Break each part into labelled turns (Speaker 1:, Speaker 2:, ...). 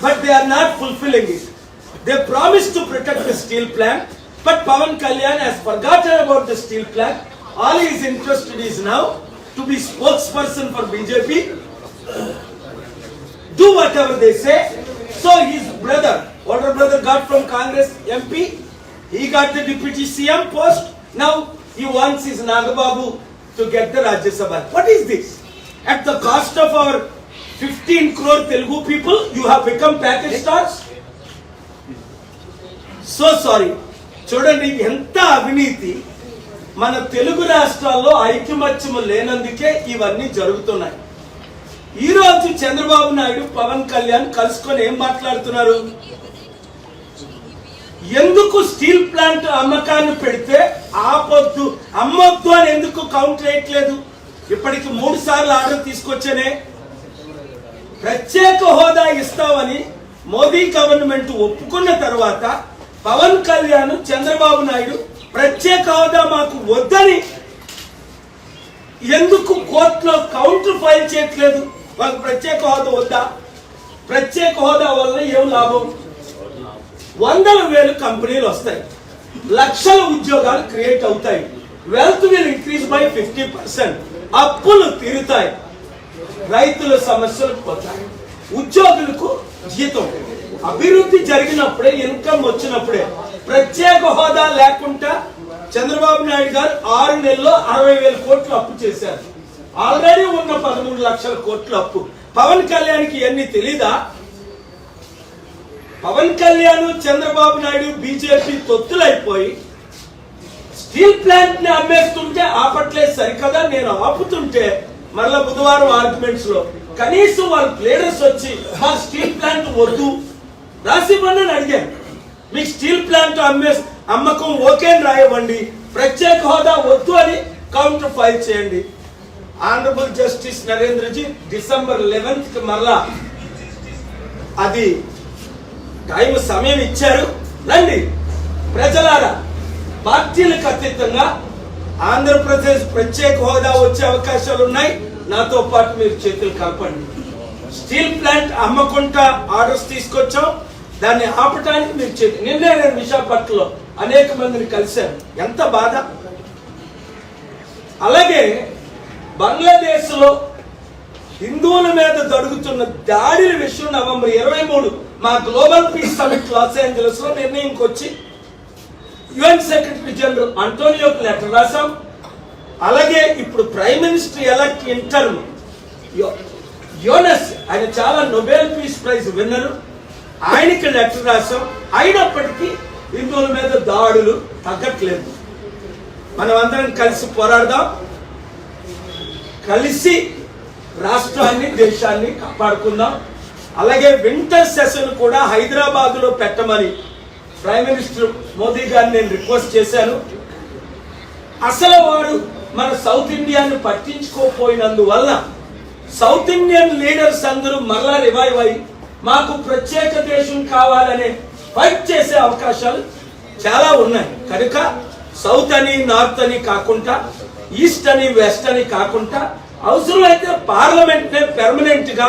Speaker 1: but they are not fulfilling it. They promised to protect the steel plant, but Pawan Kalyan has forgotten about the steel plant. All he is interested is now to be spokesperson for BJP, do whatever they say. So his brother, older brother, got from Congress MP, he got the deputy CM post. Now he wants his Nagababu to get the Rajya Sabha. What is this? At the cost of our 15 crore Telugu people, you have become package stars? So sorry. చూడండి ఎంత అవినీతి. మన తెలుగు రాష్ట్రాల్లో ఐక్యమత్యము లేనందుకే ఇవన్నీ జరుగుతున్నాయి. ఈ రోజు చంద్రబాబు నాయుడు పవన్ కళ్యాణ్ కలుసుకొని ఏం మాట్లాడుతున్నారు? ఎందుకు స్టీల్ ప్లాంట్ అమ్మకాన్ని పెడితే ఆపొద్దు, అమ్మొద్దు అని ఎందుకు కౌంటర్ వేయట్లేదు? ఇప్పటికి 3 సార్లు ఆర్డర్ తీసుకొచ్చేనే. ప్రత్యేక హోదా ఇస్తామని మోదీ గవర్నమెంట్ ఒప్పుకున్న తర్వాత పవన్ కళ్యాణ్ చంద్రబాబు నాయుడు ప్రత్యేక హోదా మాకు వద్దని ఎందుకు కోర్టులో కౌంటర్ ఫైల్ చేయట్లేదు? వాళ్ళకి ప్రత్యేక హోదా వద్దా? ప్రత్యేక హోదా వల్ల ఏం లాభం? 100,000 కంపెనీలు వస్తాయి, లక్షల ఉద్యోగాలు క్రియేట్ అవుతాయి, వెల్త్ విల్ ఇంక్రీజ్ బై 50%, అప్పులు తీరుతాయి, రైతుల సమస్యలు పోతాయి, ఉద్యోగులకు జీతం. అభివృద్ధి జరిగినప్పుడే, ఇన్కమ్ వచ్చినప్పుడే. ప్రత్యేక హోదా లేకుండా చంద్రబాబు నాయుడు గారు 6 నెలల్లో 60,000 కోట్లు అప్పు చేశారు. ఆల్రెడీ ఉన్న 13 లక్షల కోట్ల అప్పు. పవన్ కళ్యాణ్కి ఇవన్నీ తెలీదా? పవన్ కళ్యాణ్ చంద్రబాబు నాయుడు బీజేపీ తొత్తులైపోయి స్టీల్ ప్లాంట్ ని అమ్మేస్తుంటే ఆపట్లేదు సరికదా, నేను ఆపుతుంటే మరలా బుధవారం ఆర్గ్యుమెంట్స్ లో కనీసం వాళ్ళ లీడర్స్ వచ్చి మా స్టీల్ ప్లాంట్ వద్దు రాసివ్వండి అని అడిగాను. మీకు స్టీల్ ప్లాంట్ అమ్మకం ఓకే అని రాయవండి, ప్రత్యేక హోదా వద్దు అని కౌంటర్ ఫైల్ చేయండి. Honourable justice Narendraji December 11th మరలా అది టైం సమయం ఇచ్చారు. రండి ప్రజలారా, పార్టీలకు అతీతంగా ఆంధ్రప్రదేశ్ ప్రత్యేక హోదా వచ్చే అవకాశాలు ఉన్నాయి. నాతో పాటు మీరు చేతులు కలపండి. స్టీల్ ప్లాంట్ అమ్మకుండా ఆర్డర్స్ తీసుకొచ్చాం, దాన్ని ఆపటానికి మీరు చేతులు. నిన్నే నేను విశాఖపట్నంలో అనేక మందిని కలిశాను, ఎంత బాధ. అలాగే బంగ్లాదేశ్ లో హిందువుల మీద జరుగుతున్న దాడుల విషయం నవంబర్ 23 మా global peace summit Los Angeles లో నిర్ణయంకి వచ్చి యుఎన్ సెక్రటరీ జనరల్ అంటోనియోకి లెటర్ రాశాం. అలాగే ఇప్పుడు ప్రైమ్ మినిస్టర్ ఎలక్ట్ ఇంటర్మ్ యోనస్, ఆయన చాలా నోబెల్ పీస్ ప్రైజ్ విన్నరు, ఆయనకి లెటర్ రాశాం. అయినప్పటికీ హిందువుల మీద దాడులు తగ్గట్లేదు. మనం అందరం కలిసి పోరాడదాం, కలిసి రాష్ట్రాన్ని దేశాన్ని కాపాడుకుందాం. అలాగే వింటర్ సెషన్ కూడా హైదరాబాద్ లో పెట్టమని ప్రైమ్ మినిస్టర్ మోదీ గారిని నేను రిక్వెస్ట్ చేశాను. అసలు వాడు మన సౌత్ ఇండియాను పట్టించుకోపోయినందువల్ల సౌత్ ఇండియన్ లీడర్స్ అందరూ మరలా రివైవ్ అయ్యి మాకు ప్రత్యేక దేశం కావాలనే ఫైట్ చేసే అవకాశాలు చాలా ఉన్నాయి. కనుక సౌత్ అని నార్త్ అని కాకుండా, ఈస్ట్ అని వెస్ట్ అని కాకుండా, అవసరమైతే పార్లమెంట్ నే పెర్మనెంట్ గా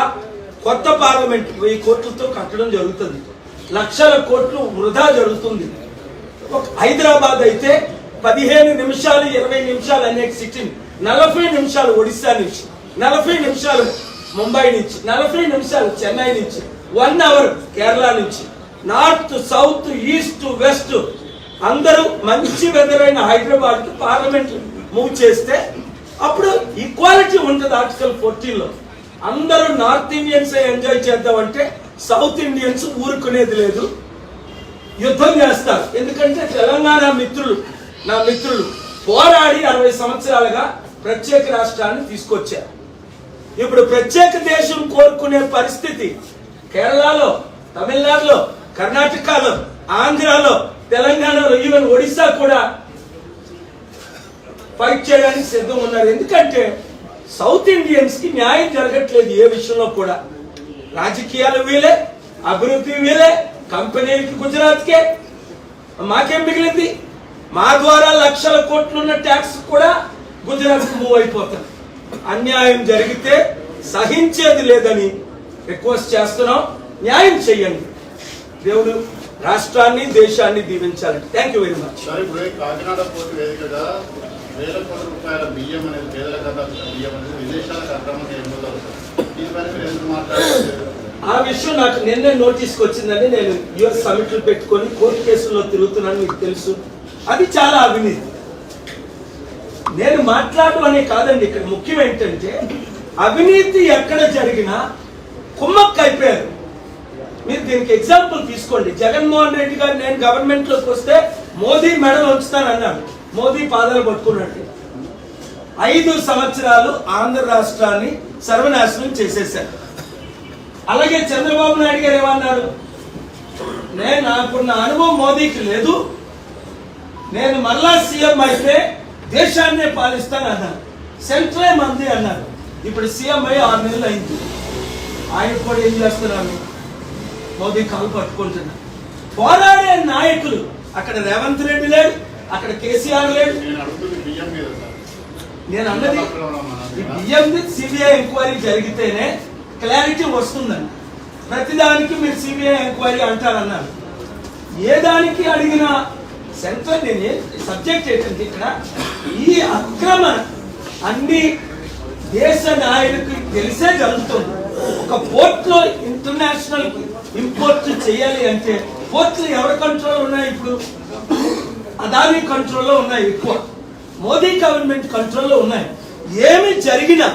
Speaker 1: కొత్త పార్లమెంట్ 1000 కోట్లతో కట్టడం జరుగుతుంది. లక్షల కోట్లు వృధా జరుగుతుంది. హైదరాబాద్ అయితే 15 నిమిషాలు 20 నిమిషాలు అనేక సిట్టింగ్, 40 నిమిషాలు ఒడిశా నుంచి, 40 నిమిషాలు ముంబై నుంచి, 40 నిమిషాలు చెన్నై నుంచి, 1 అవర్ కేరళ నుంచి, నార్త్ సౌత్ ఈస్ట్ వెస్ట్ అందరూ మంచి వెదర్ అయిన హైదరాబాద్ కి పార్లమెంట్ మూవ్ చేస్తే అప్పుడు ఈక్వాలిటీ ఉంటుంది. ఆర్టికల్ 14 లో అందరూ నార్త్ ఇండియన్స్ ఎంజాయ్ చేద్దామంటే సౌత్ ఇండియన్స్ ఊరుకునేది లేదు, యుద్ధం చేస్తారు. ఎందుకంటే తెలంగాణ మిత్రులు, నా మిత్రులు పోరాడి 60 సంవత్సరాలుగా ప్రత్యేక రాష్ట్రాన్ని తీసుకొచ్చారు. ఇప్పుడు ప్రత్యేక దేశం కోరుకునే పరిస్థితి కేరళలో, తమిళనాడులో, కర్ణాటకలో, ఆంధ్రాలో, తెలంగాణలో, ఈవెన్ ఒడిశా కూడా ఫైట్ చేయడానికి సిద్ధం ఉన్నారు. ఎందుకంటే సౌత్ ఇండియన్స్ కి న్యాయం జరగట్లేదు ఏ విషయంలో కూడా. రాజకీయాలు వీలే, అభివృద్ధి వీలే, కంపెనీలకి గుజరాత్ కే, మాకేం మిగిలింది? మా ద్వారా లక్షల కోట్లున్న ట్యాక్స్ కూడా గుజరాత్ కు మూవ్ అయిపోతుంది. అన్యాయం జరిగితే సహించేది లేదని రిక్వెస్ట్ చేస్తున్నాం. న్యాయం చేయండి. దేవుడు రాష్ట్రాన్ని దేశాన్ని దీవించాలి. Thank you very much.
Speaker 2: Kakinada port వేదికగా వేల కోట్ల రూపాయల బియ్యం అనేది పేదలకు అందాల్సిన బియ్యం అనేది విదేశాలకు అక్రమంగా దీనిపైన మీరు ఎందుకు మాట్లాడారు?
Speaker 1: ఆ విషయం నాకు నిన్నే నోటీస్కి వచ్చిందని నేను యుఎస్ సమిట్లు పెట్టుకొని కోర్టు కేసుల్లో తిరుగుతున్నాను, మీకు తెలుసు. అది చాలా అవినీతి. నేను మాట్లాడడం అనే కాదండి, ఇక్కడ ముఖ్యం ఏంటంటే అవినీతి ఎక్కడ జరిగినా కుమ్మక్క అయిపోయారు. మీరు దీనికి ఎగ్జాంపుల్ తీసుకోండి. జగన్మోహన్ రెడ్డి గారు నేను గవర్నమెంట్ లోకి వస్తే మోదీ మెడలు ఉంచుతానన్నాడు, మోదీ పాదాలు పట్టుకున్నట్టు 5 సంవత్సరాలు ఆంధ్ర రాష్ట్రాన్ని సర్వనాశనం చేసేశారు. అలాగే చంద్రబాబు నాయుడు గారు ఏమన్నారు, నాకున్న అనుభవం మోదీకి లేదు, నేను మళ్ళా సీఎం అయితే దేశాన్నే పాలిస్తాను అన్నారు. సెంట్రలే మంది అన్నారు. ఇప్పుడు సీఎం అయ్యి 6 నెలలు అయింది. ఆయన కూడా ఏం చేస్తున్నారు, మోదీ కాలు పట్టుకుంటున్నారు. పోరాడే నాయకులు అక్కడ రేవంత్ రెడ్డి లేడు, అక్కడ కేసీఆర్ లేడు. నేను అన్నది ఈ బియ్యంది సిబిఐ ఎంక్వైరీ జరిగితేనే క్లారిటీ వస్తుందని. ప్రతిదానికి మీరు సిబిఐ ఎంక్వైరీ అంటారన్నారు. ఏ దానికి అడిగినా సెంట్రల్ సబ్జెక్ట్ ఏంటంటే ఇక్కడ ఈ అక్రమ అన్ని దేశ నాయకులకు తెలిసే జరుగుతుంది. ఒక పోర్ట్ లో ఇంటర్నేషనల్ ఇంపోర్ట్ చేయాలి అంటే పోర్ట్లు ఎవరి కంట్రోల్ ఉన్నాయి? ఇప్పుడు అదానీ కంట్రోల్లో ఉన్నాయి, ఎక్కువ మోదీ గవర్నమెంట్ కంట్రోల్లో ఉన్నాయి. ఏమి జరిగినా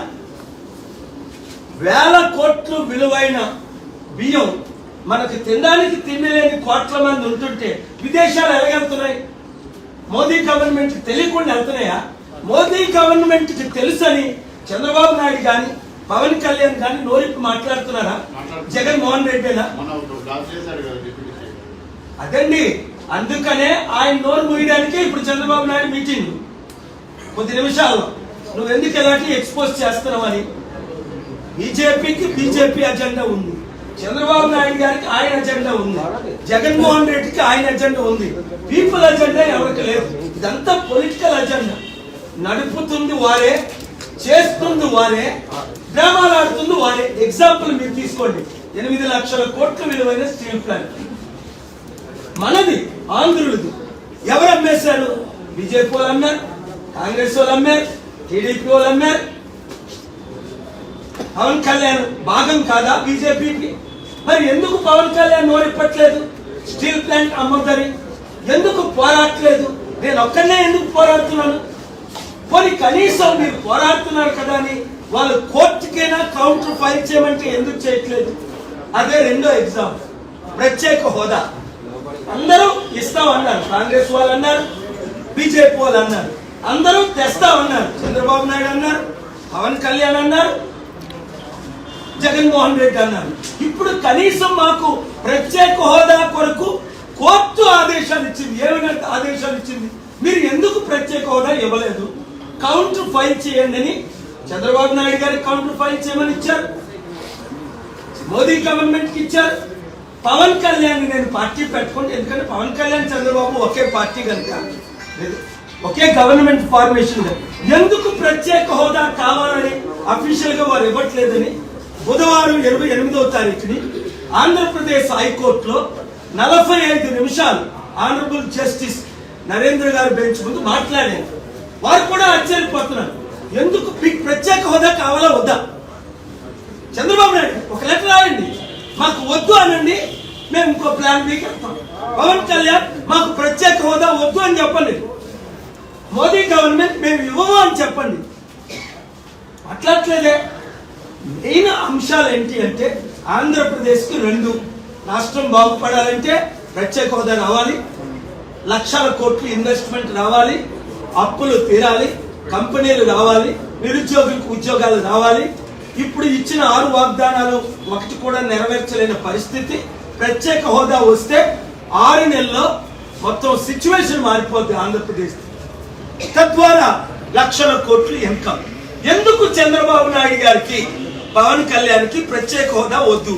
Speaker 1: వేల కోట్లు విలువైన బియ్యం మనకు తినడానికి తినలేని కోట్ల మంది ఉంటుంటే విదేశాలు ఎలాగెళ్తున్నాయి? మోదీ గవర్నమెంట్ తెలియకుండా వెళ్తున్నాయా? మోదీ గవర్నమెంట్ కి తెలుసని చంద్రబాబు నాయుడు కానీ పవన్ కళ్యాణ్ కానీ నోరిప్పి మాట్లాడుతున్నారా? జగన్మోహన్ రెడ్డినా? అదండి, అందుకనే ఆయన నోరు మూయడానికే ఇప్పుడు చంద్రబాబు నాయుడు మీటింగ్. కొద్ది నిమిషాల్లో నువ్వు ఎందుకు ఎలాంటి ఎక్స్పోజ్ చేస్తున్నావు అని. బీజేపీకి బీజేపీ అజెండా ఉంది, చంద్రబాబు నాయుడు గారికి ఆయన అజెండా ఉంది, జగన్మోహన్ రెడ్డికి ఆయన అజెండా ఉంది. పీపుల్ అజెండా ఎవరికి లేదు. ఇదంతా పొలిటికల్ అజెండా. నడుపుతుంది వారే, చేస్తుంది వారే, డ్రామాలు ఆడుతుంది వారే. ఎగ్జాంపుల్ మీరు తీసుకోండి, 8 లక్షల కోట్ల విలువైన స్టీల్ ప్లాంట్ మనది, ఆంధ్రులది. ఎవరు అమ్మేశారు? బీజేపీ వాళ్ళు అమ్మారు, కాంగ్రెస్ వాళ్ళు అమ్మారు, టీడీపీ వాళ్ళు అమ్మారు. పవన్ కళ్యాణ్ భాగం కాదా బీజేపీకి? మరి ఎందుకు పవన్ కళ్యాణ్ నోరిప్పట్లేదు స్టీల్ ప్లాంట్ అమ్మద్దని? ఎందుకు పోరాడట్లేదు? నేను ఒక్కనే ఎందుకు పోరాడుతున్నాను? పోనీ కనీసం మీరు పోరాడుతున్నారు కదా అని వాళ్ళు కోర్టుకైనా కౌంటర్ ఫైల్ చేయమంటే ఎందుకు చేయట్లేదు? అదే రెండో ఎగ్జాంపుల్, ప్రత్యేక హోదా. అందరూ ఇస్తామన్నారు, కాంగ్రెస్ వాళ్ళు అన్నారు, బీజేపీ వాళ్ళు అన్నారు, అందరూ తెస్తామన్నారు. చంద్రబాబు నాయుడు అన్నారు, పవన్ కళ్యాణ్ అన్నారు, జగన్మోహన్ రెడ్డి అన్నారు. ఇప్పుడు కనీసం మాకు ప్రత్యేక హోదా కొరకు కోర్టు ఆదేశాలు ఇచ్చింది. ఏమైనా ఆదేశాలు ఇచ్చింది? మీరు ఎందుకు ప్రత్యేక హోదా ఇవ్వలేదు? కౌంటర్ ఫైల్ చేయండి అని చంద్రబాబు నాయుడు గారికి కౌంటర్ ఫైల్ చేయమని ఇచ్చారు, మోదీ గవర్నమెంట్ కి ఇచ్చారు. పవన్ కళ్యాణ్ నేను పార్టీ పెట్టుకుంటే, ఎందుకంటే పవన్ కళ్యాణ్ చంద్రబాబు ఒకే పార్టీ కనుక, ఒకే గవర్నమెంట్ ఫార్మేషన్. ఎందుకు ప్రత్యేక హోదా కావాలని అఫీషియల్ గా వారు ఇవ్వట్లేదని బుధవారం 28వ తారీఖుని ఆంధ్రప్రదేశ్ హైకోర్టులో 45 నిమిషాలు ఆనరబుల్ జస్టిస్ నరేంద్ర గారు బెంచ్ ముందు మాట్లాడారు. వారు కూడా ఆశ్చర్యపోతున్నారు, ఎందుకు మీకు ప్రత్యేక హోదా కావాలా వద్దా? చంద్రబాబు నాయుడు ఒక లెటర్ రాయండి, మాకు వద్దు అనండి, మేము ఇంకో ప్లాన్ బీకి వెళ్తాం. పవన్ కళ్యాణ్ మాకు ప్రత్యేక హోదా వద్దు అని చెప్పండి. మోదీ గవర్నమెంట్ మేము ఇవ్వము అని చెప్పండి. అట్లట్లేదే. మెయిన్ అంశాలు ఏంటి అంటే ఆంధ్రప్రదేశ్కి 2 రాష్ట్రం బాగుపడాలంటే ప్రత్యేక హోదా రావాలి, లక్షల కోట్లు ఇన్వెస్ట్మెంట్ రావాలి, అప్పులు తీరాలి, కంపెనీలు రావాలి, నిరుద్యోగులకు ఉద్యోగాలు రావాలి. ఇప్పుడు ఇచ్చిన 6 వాగ్దానాలు ఒకటి కూడా నెరవేర్చలేని పరిస్థితి. ప్రత్యేక హోదా వస్తే 6 నెలల్లో మొత్తం సిచ్యువేషన్ మారిపోద్ది ఆంధ్రప్రదేశ్. తద్వారా లక్షల కోట్లు ఇన్కమ్. ఎందుకు చంద్రబాబు నాయుడు గారికి పవన్ కళ్యాణ్కి ప్రత్యేక హోదా వద్దు?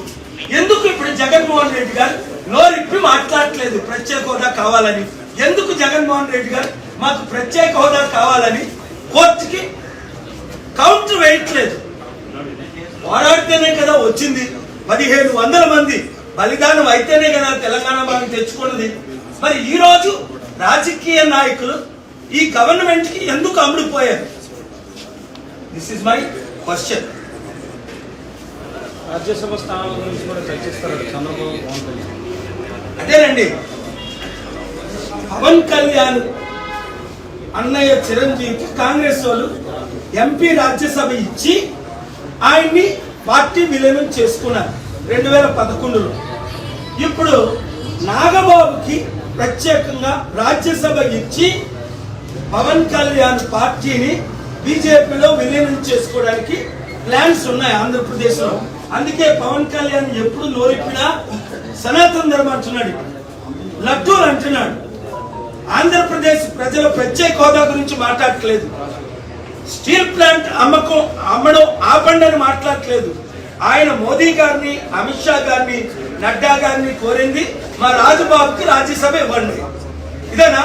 Speaker 1: ఎందుకు ఇప్పుడు జగన్మోహన్ రెడ్డి గారు నోరిప్పి మాట్లాడట్లేదు ప్రత్యేక హోదా కావాలని? ఎందుకు జగన్మోహన్ రెడ్డి గారు మాకు ప్రత్యేక హోదా కావాలని కోర్టుకి కౌంటర్ వేయట్లేదు? పోరాడితేనే కదా వచ్చింది. 1500 మంది బలిదానం అయితేనే కదా తెలంగాణ మనం తెచ్చుకున్నది. మరి ఈ రోజు రాజకీయ నాయకులు ఈ గవర్నమెంట్ కి ఎందుకు అమ్ముడుపోయారు? This is my question.
Speaker 3: Rajya Sabha స్థానాల గురించి కూడా చర్చిస్తారు చంద్రబాబు పవన్ కళ్యాణ్.
Speaker 1: అదేనండి, పవన్ కళ్యాణ్ అన్నయ్య చిరంజీవికి కాంగ్రెస్ వాళ్ళు ఎంపీ రాజ్యసభ ఇచ్చి ఆయన్ని పార్టీ విలీనం చేసుకున్నారు 2011లో. ఇప్పుడు నాగబాబుకి ప్రత్యేకంగా రాజ్యసభ ఇచ్చి పవన్ కళ్యాణ్ పార్టీని బీజేపీలో విలీనం చేసుకోవడానికి ప్లాన్స్ ఉన్నాయి ఆంధ్రప్రదేశ్లో. అందుకే పవన్ కళ్యాణ్ ఎప్పుడు నోరిప్పినా సనాతన ధర్మం అంటున్నాడు, లడ్డూలు అంటున్నాడు. ఆంధ్రప్రదేశ్ ప్రజల ప్రత్యేక హోదా గురించి మాట్లాడట్లేదు, స్టీల్ ప్లాంట్ అమ్మడం ఆపండి అని మాట్లాడట్లేదు. ఆయన మోదీ గారిని, అమిత్ షా గారిని, నడ్డా గారిని కోరింది మా రాజుబాబుకి రాజ్యసభ ఇవ్వండి. ఇదేనా?